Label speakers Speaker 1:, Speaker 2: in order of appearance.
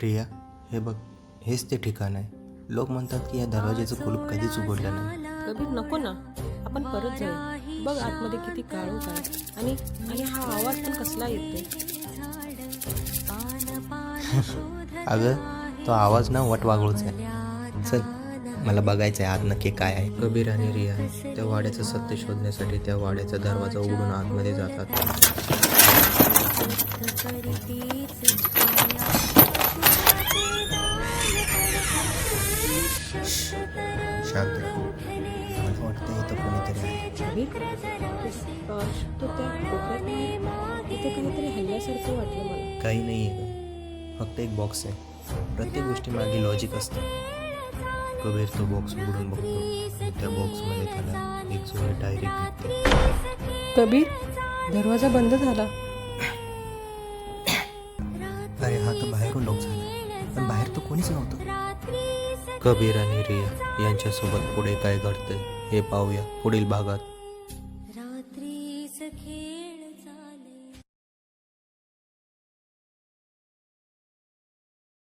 Speaker 1: रिया, हे बघ, हेच ते ठिकाण आहे. लोक म्हणतात की या दरवाजाचं कुलूप कधीच उघडलं नाही.
Speaker 2: कबीर नको ना, आपण परत जाऊ. बघ आतमध्ये किती काळोख आहे आणि आणि हा आवाज पण कसला येतोय.
Speaker 1: अगं, तो आवाज ना वटवाघळूच आहे. चल, मला बघायचं आहे आत नक्की काय आहे. कबीर आणि रिया त्या वाड्याचं सत्य शोधण्यासाठी त्या वाड्याचा दरवाजा उघडून आतमध्ये जातात. शांत राहा. मला वाटतं इथं कोणीतरी आहे.
Speaker 2: कबीर तो त्या कोपऱ्यात नाही. इथे काहीतरी हल्ल्यासारखं वाटलं मला.
Speaker 1: काही नाही आहे गं. फक्त एक बॉक्स आहे. प्रत्येक गोष्टीमागे लॉजिक असतं. कबीर तो बॉक्स उघडून बघतो. त्या बॉक्समध्ये त्याला एक जुनी डायरी भेटते.
Speaker 2: कबीर, दरवाजा बंद झाला.
Speaker 1: अरे, हा तर बाहेरून लॉक झाला, पण बाहेर तो कोणीच नव्हतं. कबीर आणि रिया यांच्यासोबत पुढे काय घडतंय हे पाहूया पुढील भागात.